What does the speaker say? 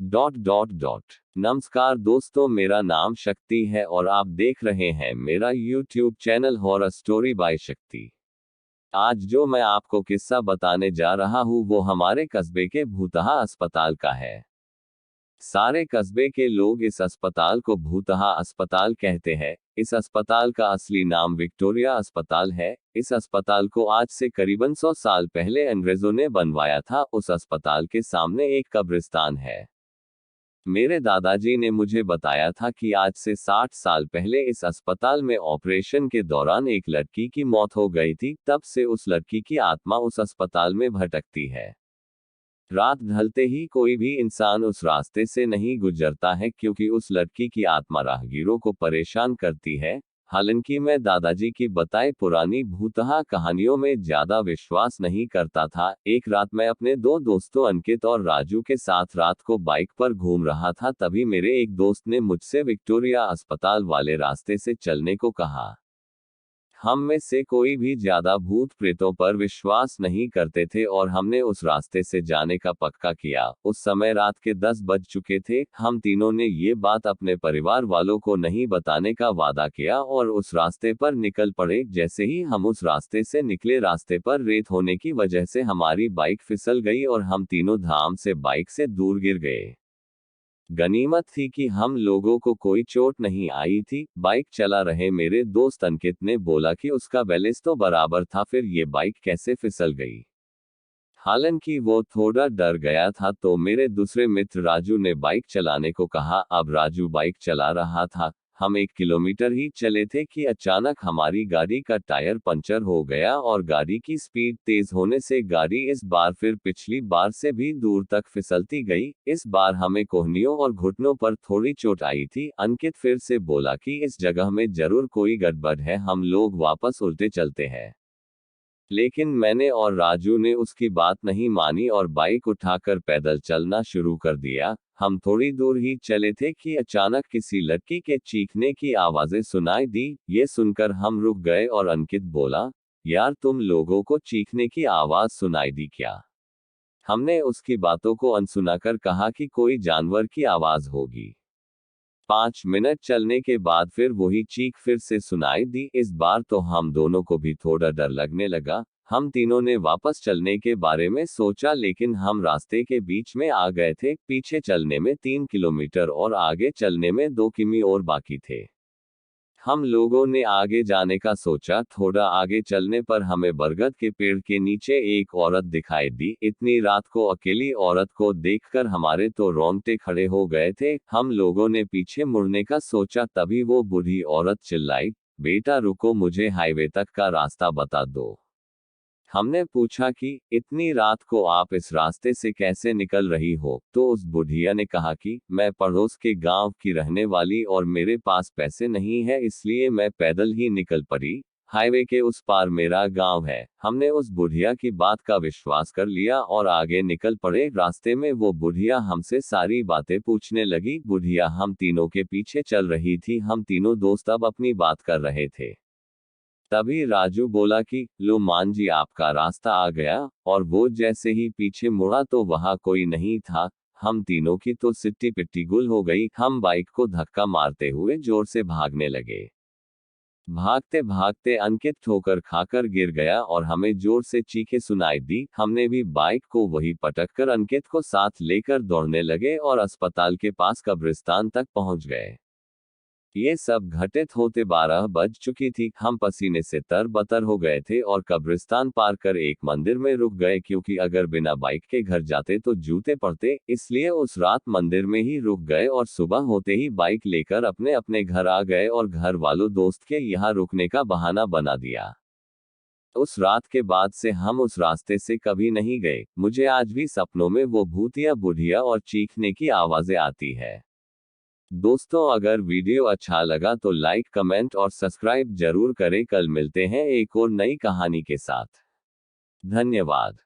नमस्कार दोस्तों, मेरा नाम शक्ति है और आप देख रहे हैं मेरा YouTube channel horror story by शक्ति। आज जो मैं आपको किस्सा बताने जा रहा हूँ वो हमारे कस्बे के भूतहा अस्पताल का है। सारे कस्बे के लोग इस अस्पताल को भूतहा अस्पताल कहते हैं। इस अस्पताल का असली नाम विक्टोरिया अस्पताल है। इस अस्पताल को आज से करीबन 100 साल पहले अंग्रेजों ने बनवाया था। उस अस्पताल के सामने एक कब्रिस्तान है। मेरे दादाजी ने मुझे बताया था कि आज से 60 साल पहले इस अस्पताल में ऑपरेशन के दौरान एक लड़की की मौत हो गई थी। तब से उस लड़की की आत्मा उस अस्पताल में भटकती है। रात ढलते ही कोई भी इंसान उस रास्ते से नहीं गुजरता है क्योंकि उस लड़की की आत्मा राहगीरों को परेशान करती है। हालांकि मैं दादाजी की बताई पुरानी भूतहा कहानियों में ज्यादा विश्वास नहीं करता था। एक रात मैं अपने दो दोस्तों अंकित और राजू के साथ रात को बाइक पर घूम रहा था। तभी मेरे एक दोस्त ने मुझसे विक्टोरिया अस्पताल वाले रास्ते से चलने को कहा। हम में से कोई भी ज्यादा भूत प्रेतों पर विश्वास नहीं करते थे और हमने उस रास्ते से जाने का पक्का किया। उस समय रात के 10 बज चुके थे। हम तीनों ने ये बात अपने परिवार वालों को नहीं बताने का वादा किया और उस रास्ते पर निकल पड़े। जैसे ही हम उस रास्ते से निकले, रास्ते पर रेत होने की वजह से हमारी बाइक फिसल गई और हम तीनों धाम से बाइक से दूर गिर गए। गनीमत थी कि हम लोगों को कोई चोट नहीं आई थी। बाइक चला रहे मेरे दोस्त अंकित ने बोला कि उसका बैलेंस तो बराबर था, फिर ये बाइक कैसे फिसल गई। हालांकि वो थोड़ा डर गया था तो मेरे दूसरे मित्र राजू ने बाइक चलाने को कहा। अब राजू बाइक चला रहा था। हम 1 किलोमीटर ही चले थे कि अचानक हमारी गाड़ी का टायर पंचर हो गया और गाड़ी की स्पीड तेज होने से गाड़ी इस बार फिर पिछली बार से भी दूर तक फिसलती गई। इस बार हमें कोहनियों और घुटनों पर थोड़ी चोट आई थी। अंकित फिर से बोला कि इस जगह में जरूर कोई गड़बड़ है, हम लोग वापस उल्टे चलते हैं। लेकिन मैंने और राजू ने उसकी बात नहीं मानी और बाइक उठाकर पैदल चलना शुरू कर दिया। हम थोड़ी दूर ही चले थे कि अचानक किसी लड़की के चीखने की आवाजें सुनाई दी। ये सुनकर हम रुक गए और अंकित बोला, यार तुम लोगों को चीखने की आवाज सुनाई दी क्या? हमने उसकी बातों को अनसुना कर कहा कि कोई जानवर की आवाज होगी। 5 मिनट चलने के बाद फिर वही चीख फिर से सुनाई दी। इस बार तो हम दोनों को भी थोड़ा डर लगने लगा। हम तीनों ने वापस चलने के बारे में सोचा, लेकिन हम रास्ते के बीच में आ गए थे। पीछे चलने में 3 किलोमीटर और आगे चलने में 2 किमी और बाकी थे। हम लोगों ने आगे जाने का सोचा। थोड़ा आगे चलने पर हमें बरगद के पेड़ के नीचे एक औरत दिखाई दी। इतनी रात को अकेली औरत को देखकर हमारे तो रोंगटे खड़े हो गए थे। हम लोगों ने पीछे मुड़ने का सोचा, तभी वो बूढ़ी औरत चिल्लाई, बेटा रुको, मुझे हाईवे तक का रास्ता बता दो। हमने पूछा कि इतनी रात को आप इस रास्ते से कैसे निकल रही हो? तो उस बुढ़िया ने कहा कि मैं पड़ोस के गांव की रहने वाली और मेरे पास पैसे नहीं है, इसलिए मैं पैदल ही निकल पड़ी। हाईवे के उस पार मेरा गांव है। हमने उस बुढ़िया की बात का विश्वास कर लिया और आगे निकल पड़े। रास्ते में वो बुढ़िया हमसे सारी बातें पूछने लगी। बुढ़िया हम तीनों के पीछे चल रही थी। हम तीनों दोस्त अब अपनी बात कर रहे थे। तभी राजू बोला कि लो मान जी, आपका रास्ता आ गया। और वो जैसे ही पीछे मुड़ा तो वहां कोई नहीं था। हम तीनों की तो सिट्टी पिट्टी गुल हो गई। हम बाइक को धक्का मारते हुए जोर से भागने लगे। भागते भागते अंकित ठोकर खाकर गिर गया और हमें जोर से चीखें सुनाई दी। हमने भी बाइक को वही पटक कर अंकित को साथ लेकर दौड़ने लगे और अस्पताल के पास कब्रिस्तान तक पहुंच गए। ये सब घटित होते 12 बज चुकी थी। हम पसीने से तरबतर हो गए थे और कब्रिस्तान पार कर एक मंदिर में रुक गए, क्योंकि अगर बिना बाइक के घर जाते तो जूते पड़ते। इसलिए उस रात मंदिर में ही रुक गए और सुबह होते ही बाइक लेकर अपने अपने घर आ गए और घर वालों दोस्त के यहाँ रुकने का बहाना बना दिया। उस रात के बाद से हम उस रास्ते से कभी नहीं गए। मुझे आज भी सपनों में वो भूतिया बुढ़िया और चीखने की आवाजें आती है। दोस्तों, अगर वीडियो अच्छा लगा तो लाइक, कमेंट और सब्सक्राइब जरूर करें। कल मिलते हैं एक और नई कहानी के साथ। धन्यवाद।